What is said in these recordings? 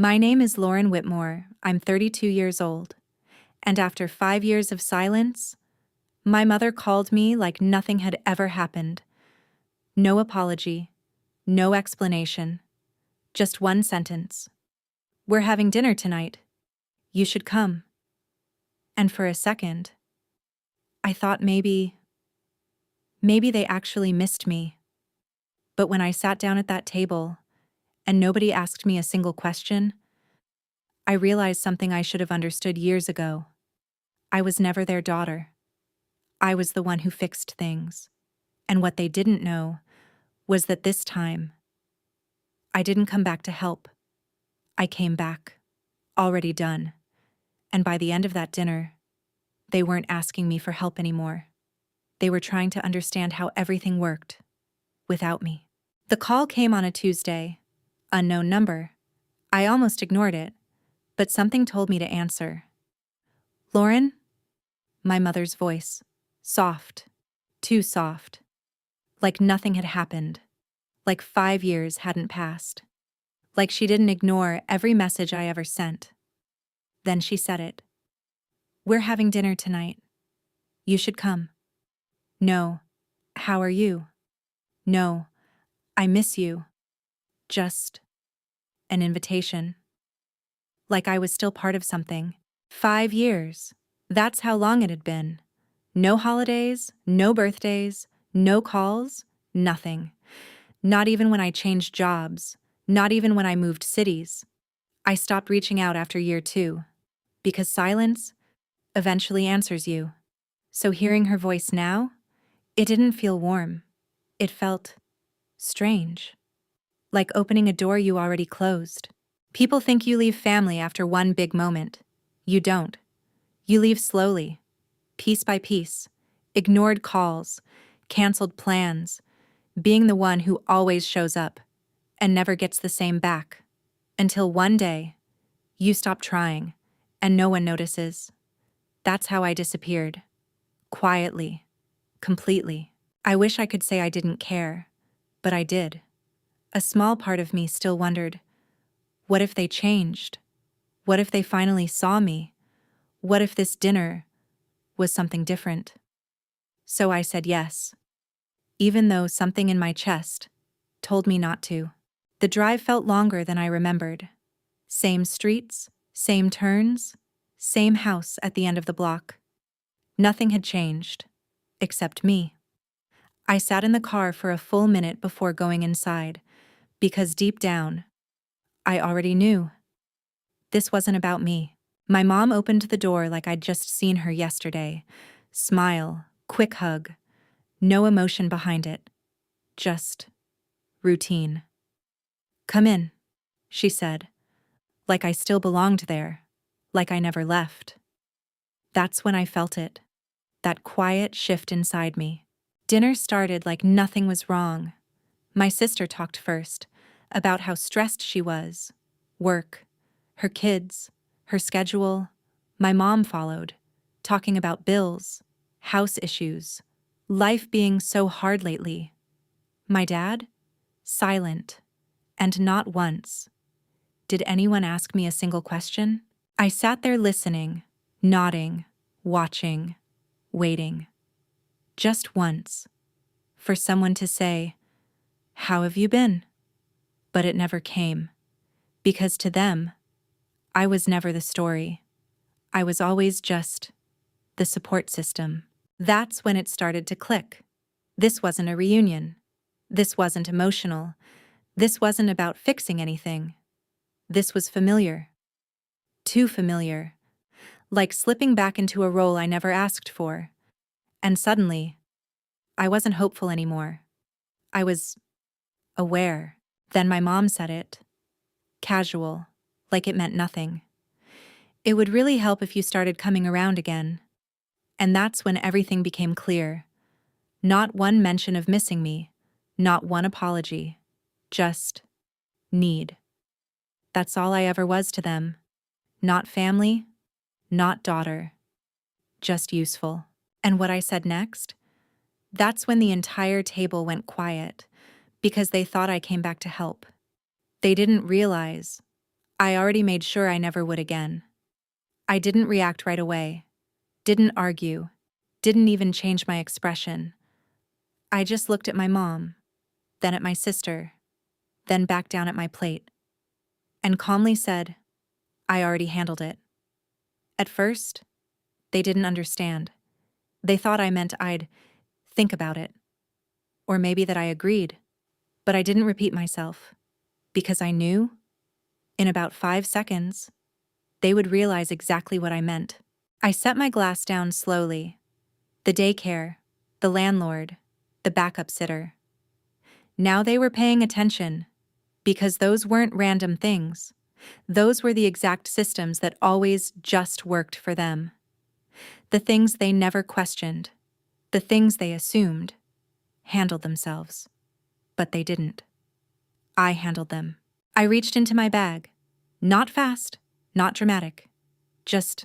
My name is Lauren Whitmore. I'm 32 years old. And after 5 years of silence, my mother called me like nothing had ever happened. No apology, no explanation, just one sentence. "We're having dinner tonight. You should come." And for a second, I thought maybe they actually missed me. But when I sat down at that table and nobody asked me a single question, I realized something I should have understood years ago. I was never their daughter. I was the one who fixed things. And what they didn't know was that this time, I didn't come back to help. I came back, already done. And by the end of that dinner, they weren't asking me for help anymore. They were trying to understand how everything worked without me. The call came on a Tuesday, unknown number. I almost ignored it, but something told me to answer. "Lauren?" My mother's voice, soft, too soft, like nothing had happened, like 5 years hadn't passed, like she didn't ignore every message I ever sent. Then she said it. "We're having dinner tonight. You should come." No, "How are you?" No, "I miss you." Just an invitation. Like I was still part of something. 5 years. That's how long it had been. No holidays, no birthdays, no calls, nothing. Not even when I changed jobs, not even when I moved cities. I stopped reaching out after year 2. Because silence eventually answers you. So hearing her voice now, it didn't feel warm. It felt strange. Like opening a door you already closed. People think you leave family after one big moment. You don't. You leave slowly, piece by piece, ignored calls, canceled plans, being the one who always shows up and never gets the same back. Until one day, you stop trying and no one notices. That's how I disappeared. Quietly, completely. I wish I could say I didn't care, but I did. A small part of me still wondered, what if they changed? What if they finally saw me? What if this dinner was something different? So I said yes, even though something in my chest told me not to. The drive felt longer than I remembered. Same streets, same turns, same house at the end of the block. Nothing had changed, except me. I sat in the car for a full minute before going inside, because deep down, I already knew. This wasn't about me. My mom opened the door like I'd just seen her yesterday. Smile, quick hug, no emotion behind it. Just routine. "Come in," she said, like I still belonged there, like I never left. That's when I felt it, that quiet shift inside me. Dinner started like nothing was wrong. My sister talked first, about how stressed she was. Work, her kids, her schedule. My mom followed, talking about bills, house issues, life being so hard lately. My dad? Silent, and not once. Did anyone ask me a single question? I sat there listening, nodding, watching, waiting. Just once, for someone to say, "How have you been?" But it never came, because to them, I was never the story. I was always just the support system. That's when it started to click. This wasn't a reunion. This wasn't emotional. This wasn't about fixing anything. This was familiar. Too familiar. Like slipping back into a role I never asked for. And suddenly, I wasn't hopeful anymore. I was aware. Then my mom said it. Casual, like it meant nothing. "It would really help if you started coming around again." And that's when everything became clear. Not one mention of missing me, not one apology, just need. That's all I ever was to them. Not family, not daughter, just useful. And what I said next? That's when the entire table went quiet, because they thought I came back to help. They didn't realize I already made sure I never would again. I didn't react right away, didn't argue, didn't even change my expression. I just looked at my mom, then at my sister, then back down at my plate, and calmly said, I already handled it. At first, they didn't understand. They thought I meant I'd think about it, or maybe that I agreed, but I didn't repeat myself, because I knew, in about 5 seconds, they would realize exactly what I meant. I set my glass down slowly. The daycare, the landlord, the backup sitter. Now they were paying attention, because those weren't random things. Those were the exact systems that always just worked for them. The things they never questioned, the things they assumed, handled themselves. But they didn't. I handled them. I reached into my bag. Not fast, not dramatic, just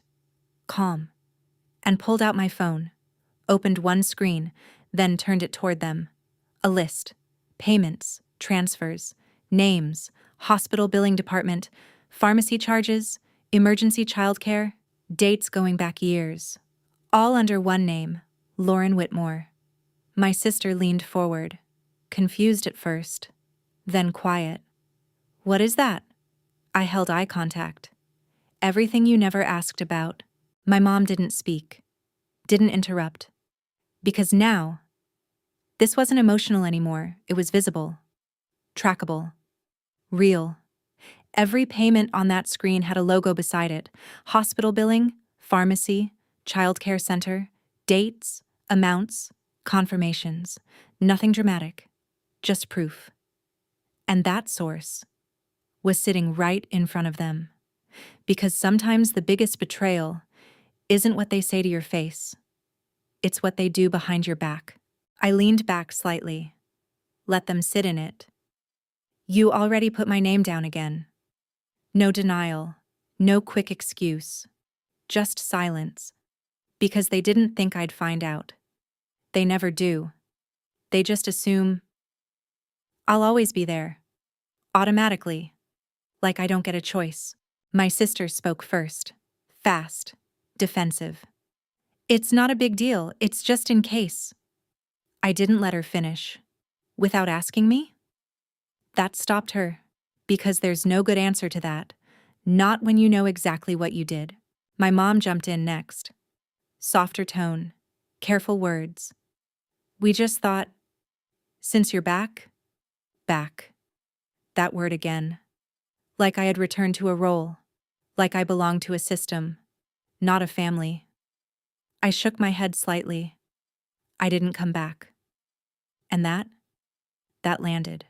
calm, and pulled out my phone, opened one screen, then turned it toward them. A list. Payments, transfers, names, hospital billing department, pharmacy charges, emergency childcare, dates going back years. All under one name, Lauren Whitmore. My sister leaned forward, confused at first, then quiet. What is that? I held eye contact. Everything you never asked about. My mom didn't speak, didn't interrupt. Because now, this wasn't emotional anymore, it was visible, trackable, real. Every payment on that screen had a logo beside it. Hospital billing, pharmacy, childcare center, dates, amounts, confirmations. Nothing dramatic, just proof. And that source was sitting right in front of them. Because sometimes the biggest betrayal isn't what they say to your face. It's what they do behind your back. I leaned back slightly, let them sit in it. You already put my name down again. No denial, no quick excuse, just silence. Because they didn't think I'd find out. They never do. They just assume I'll always be there. Automatically. Like I don't get a choice. My sister spoke first. Fast. Defensive. It's not a big deal, it's just in case. I didn't let her finish. Without asking me? That stopped her. Because there's no good answer to that. Not when you know exactly what you did. My mom jumped in next. Softer tone. Careful words. We just thought, since you're back. That word again. Like I had returned to a role. Like I belonged to a system. Not a family. I shook my head slightly. I didn't come back. And that landed.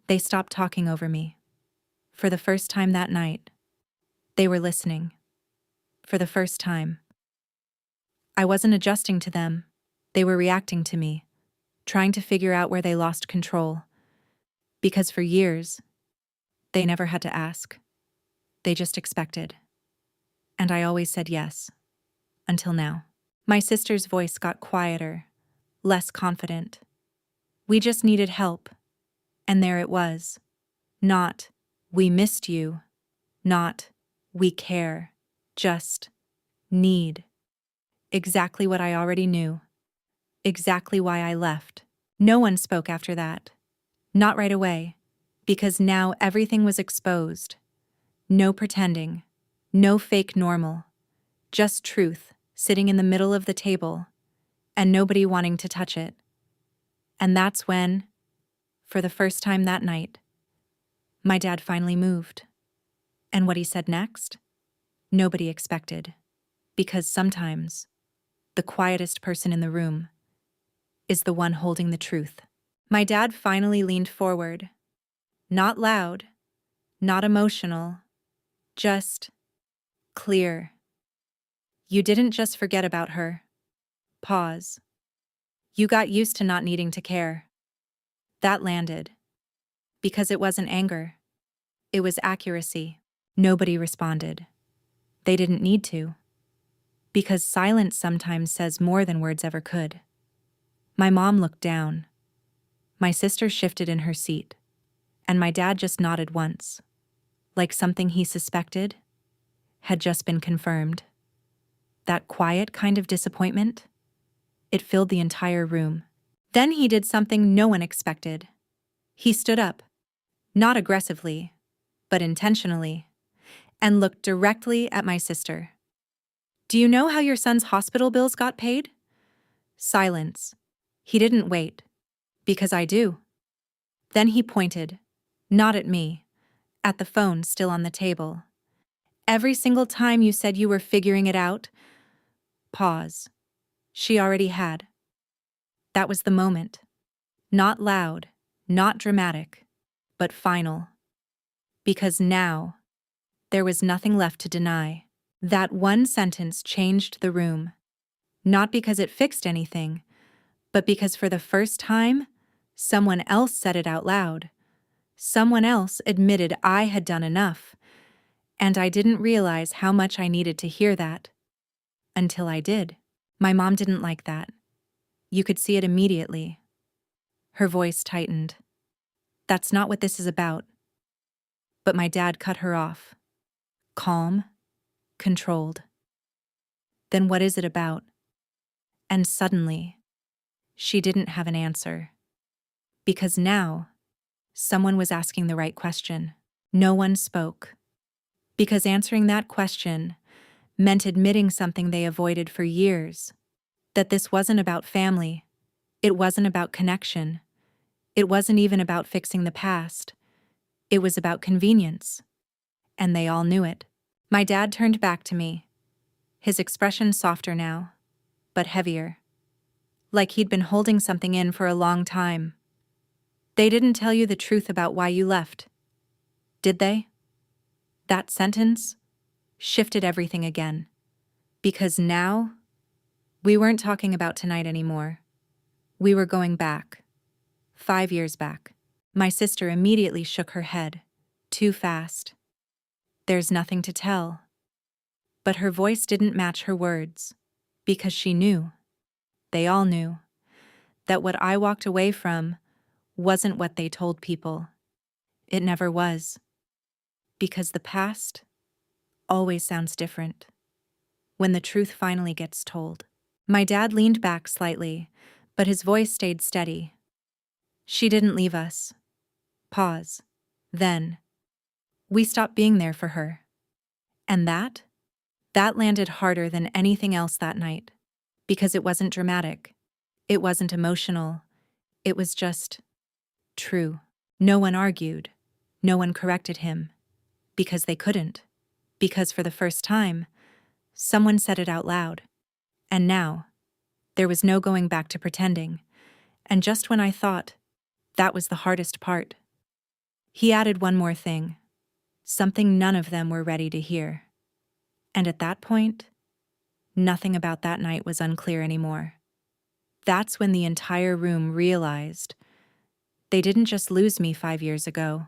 They stopped talking over me. For the first time that night, they were listening. For the first time. I wasn't adjusting to them. They were reacting to me, trying to figure out where they lost control. Because for years, they never had to ask. They just expected. And I always said yes. Until now. My sister's voice got quieter, less confident. We just needed help. And there it was. Not, we missed you. Not, we care. Just, need. Exactly what I already knew. Exactly why I left. No one spoke after that. Not right away. Because now everything was exposed. No pretending. No fake normal. Just truth, sitting in the middle of the table, and nobody wanting to touch it. And that's when, for the first time that night, my dad finally moved. And what he said next? Nobody expected. Because sometimes, the quietest person in the room is the one holding the truth. My dad finally leaned forward. Not loud, not emotional, just clear. You didn't just forget about her. Pause. You got used to not needing to care. That landed. Because it wasn't anger. It was accuracy. Nobody responded. They didn't need to. Because silence sometimes says more than words ever could. My mom looked down. My sister shifted in her seat. And my dad just nodded once. like something he suspected had just been confirmed. That quiet kind of disappointment, it filled the entire room. Then he did something no one expected. He stood up, not aggressively, but intentionally, and looked directly at my sister. "Do you know how your son's hospital bills got paid?" Silence. He didn't wait. "Because I do." Then he pointed, not at me, at the phone still on the table. "Every single time you said you were figuring it out." Pause. She already had. That was the moment. Not loud, not dramatic, but final. Because now, there was nothing left to deny. That one sentence changed the room. Not because it fixed anything, but because for the first time, someone else said it out loud. Someone else admitted I had done enough, and I didn't realize how much I needed to hear that. Until I did. My mom didn't like that. You could see it immediately. Her voice tightened. "That's not what this is about." But my dad cut her off. Calm, controlled. "Then what is it about?" And suddenly, she didn't have an answer. Because now, someone was asking the right question. No one spoke. Because answering that question meant admitting something they avoided for years. That this wasn't about family. It wasn't about connection. It wasn't even about fixing the past. It was about convenience. And they all knew it. My dad turned back to me. His expression softer now, but heavier. Like he'd been holding something in for a long time. "They didn't tell you the truth about why you left, did they?" That sentence shifted everything again. Because now, we weren't talking about tonight anymore. We were going back. 5 years back. My sister immediately shook her head. Too fast. "There's nothing to tell." But her voice didn't match her words. Because she knew. They all knew. That what I walked away from wasn't what they told people. It never was. Because the past always sounds different when the truth finally gets told. My dad leaned back slightly, but his voice stayed steady. "She didn't leave us." Pause. Then, we stopped being there for her. And that landed harder than anything else that night. Because it wasn't dramatic. It wasn't emotional. It was just true. No one argued. No one corrected him. Because they couldn't. Because for the first time, someone said it out loud. And now, there was no going back to pretending. And just when I thought that was the hardest part, he added one more thing. Something none of them were ready to hear. And at that point, nothing about that night was unclear anymore. That's when the entire room realized they didn't just lose me 5 years ago.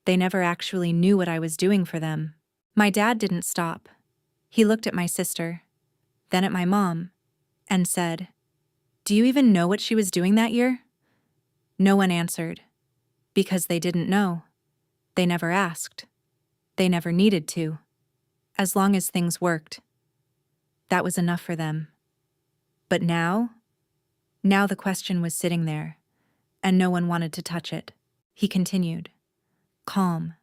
They never actually knew what I was doing for them. My dad didn't stop. He looked at my sister, then at my mom, and said, "Do you even know what she was doing that year?" No one answered. Because they didn't know. They never asked. They never needed to. As long as things worked, that was enough for them. But now the question was sitting there, and no one wanted to touch it. He continued, calm,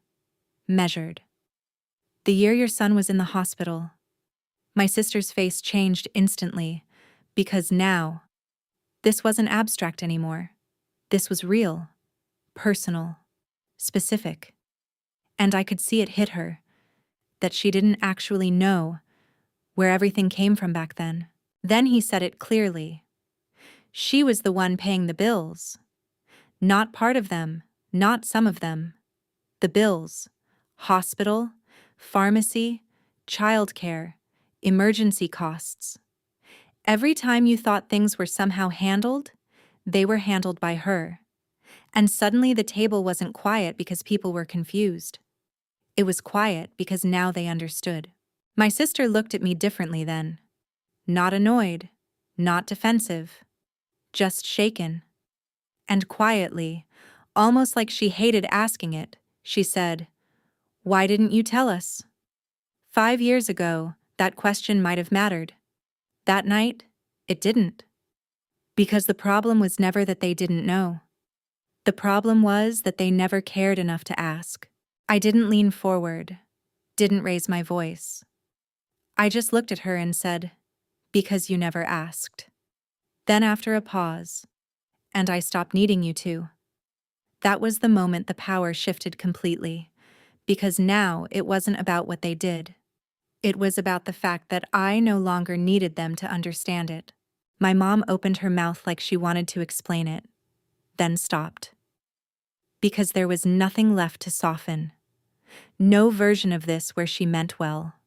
measured. "The year your son was in the hospital." My sister's face changed instantly, because now, this wasn't abstract anymore. This was real, personal, specific. And I could see it hit her, that she didn't actually know where everything came from back then. Then he said it clearly. She was the one paying the bills. Not part of them, not some of them. The bills. Hospital, pharmacy, childcare, emergency costs. Every time you thought things were somehow handled, they were handled by her. And suddenly the table wasn't quiet because people were confused. It was quiet because now they understood. My sister looked at me differently then. Not annoyed, not defensive, just shaken. And quietly, almost like she hated asking it, she said, Why didn't you tell us? 5 years ago, that question might have mattered. That night, it didn't. Because the problem was never that they didn't know. The problem was that they never cared enough to ask. I didn't lean forward, didn't raise my voice. I just looked at her and said, "Because you never asked." Then after a pause, "And I stopped needing you to." That was the moment the power shifted completely, because now it wasn't about what they did. It was about the fact that I no longer needed them to understand it. My mom opened her mouth like she wanted to explain it, then stopped. Because there was nothing left to soften. No version of this where she meant well.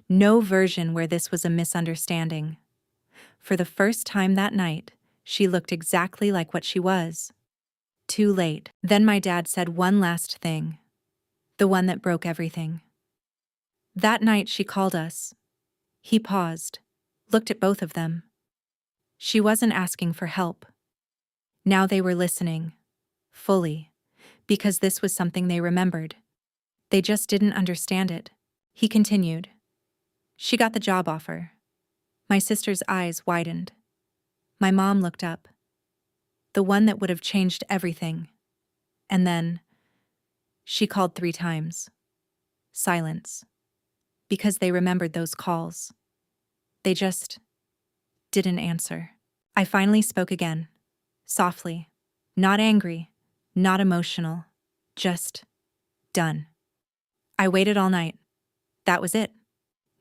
No version where this was a misunderstanding. For the first time that night, she looked exactly like what she was. Too late. Then my dad said one last thing. The one that broke everything. That night she called us. He paused, looked at both of them. She wasn't asking for help. Now they were listening. Fully. Because this was something they remembered. They just didn't understand it. He continued. She got the job offer. My sister's eyes widened. My mom looked up. The one that would have changed everything. And then, she called 3 times. Silence. Because they remembered those calls. They just didn't answer. I finally spoke again. Softly. Not angry. Not emotional. Just done. I waited all night. That was it.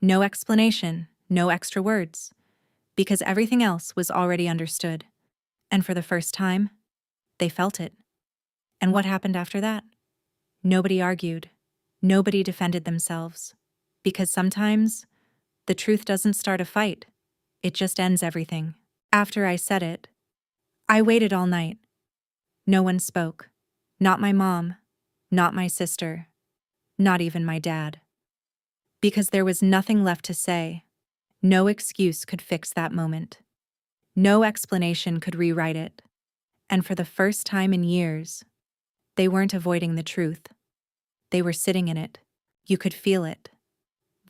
No explanation, no extra words. Because everything else was already understood. And for the first time, they felt it. And what happened after that? Nobody argued. Nobody defended themselves. Because sometimes, the truth doesn't start a fight. It just ends everything. After I said it, I waited all night. No one spoke. Not my mom. Not my sister. Not even my dad. Because there was nothing left to say. No excuse could fix that moment. No explanation could rewrite it. And for the first time in years, they weren't avoiding the truth. They were sitting in it. You could feel it.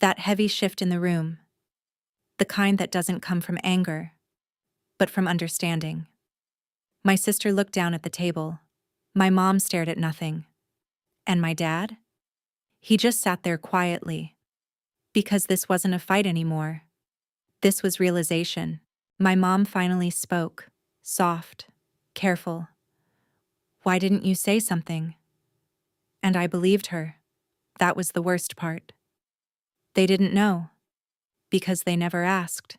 That heavy shift in the room. The kind that doesn't come from anger, but from understanding. My sister looked down at the table. My mom stared at nothing. And my dad? He just sat there quietly. Because this wasn't a fight anymore. This was realization. My mom finally spoke. Soft. Careful. "Why didn't you say something?" And I believed her. That was the worst part. They didn't know. Because they never asked.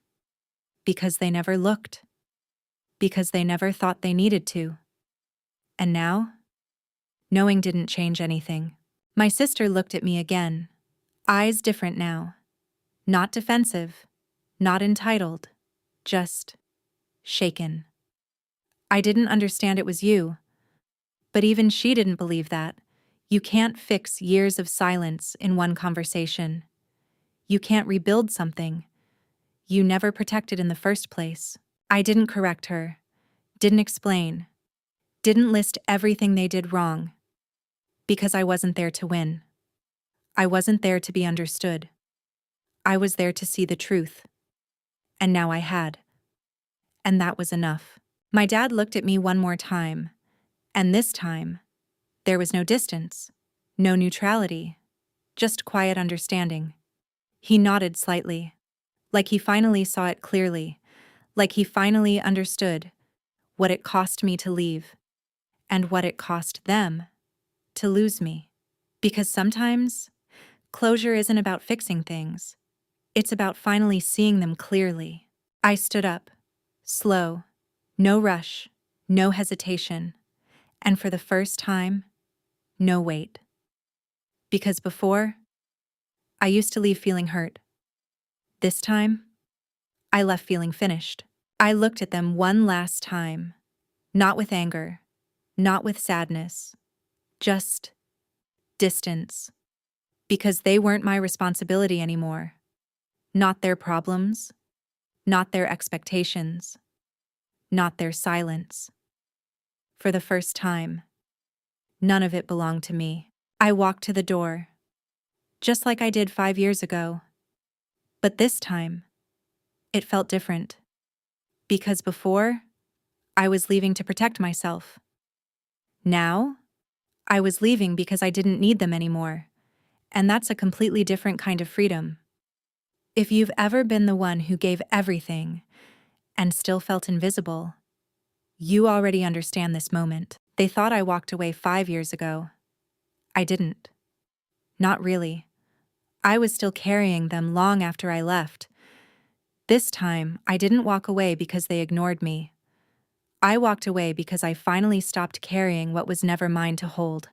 Because they never looked. Because they never thought they needed to. And now? Knowing didn't change anything. My sister looked at me again. Eyes different now. Not defensive. Not entitled. Just shaken. "I didn't understand it was you." But even she didn't believe that. You can't fix years of silence in one conversation. You can't rebuild something you never protected in the first place. I didn't correct her. Didn't explain. Didn't list everything they did wrong. Because I wasn't there to win. I wasn't there to be understood. I was there to see the truth. And now I had. And that was enough. My dad looked at me one more time. And this time, there was no distance, no neutrality, just quiet understanding. He nodded slightly, like he finally saw it clearly, like he finally understood what it cost me to leave, and what it cost them to lose me. Because sometimes, closure isn't about fixing things. It's about finally seeing them clearly. I stood up, slow, no rush, no hesitation, and for the first time, no wait. Because before, I used to leave feeling hurt. This time, I left feeling finished. I looked at them one last time, not with anger, not with sadness, just distance. Because they weren't my responsibility anymore. Not their problems, not their expectations, not their silence. For the first time, none of it belonged to me. I walked to the door, just like I did 5 years ago. But this time, it felt different. Because before, I was leaving to protect myself. Now, I was leaving because I didn't need them anymore. And that's a completely different kind of freedom. If you've ever been the one who gave everything and still felt invisible, you already understand this moment. They thought I walked away 5 years ago. I didn't. Not really. I was still carrying them long after I left. This time, I didn't walk away because they ignored me. I walked away because I finally stopped carrying what was never mine to hold.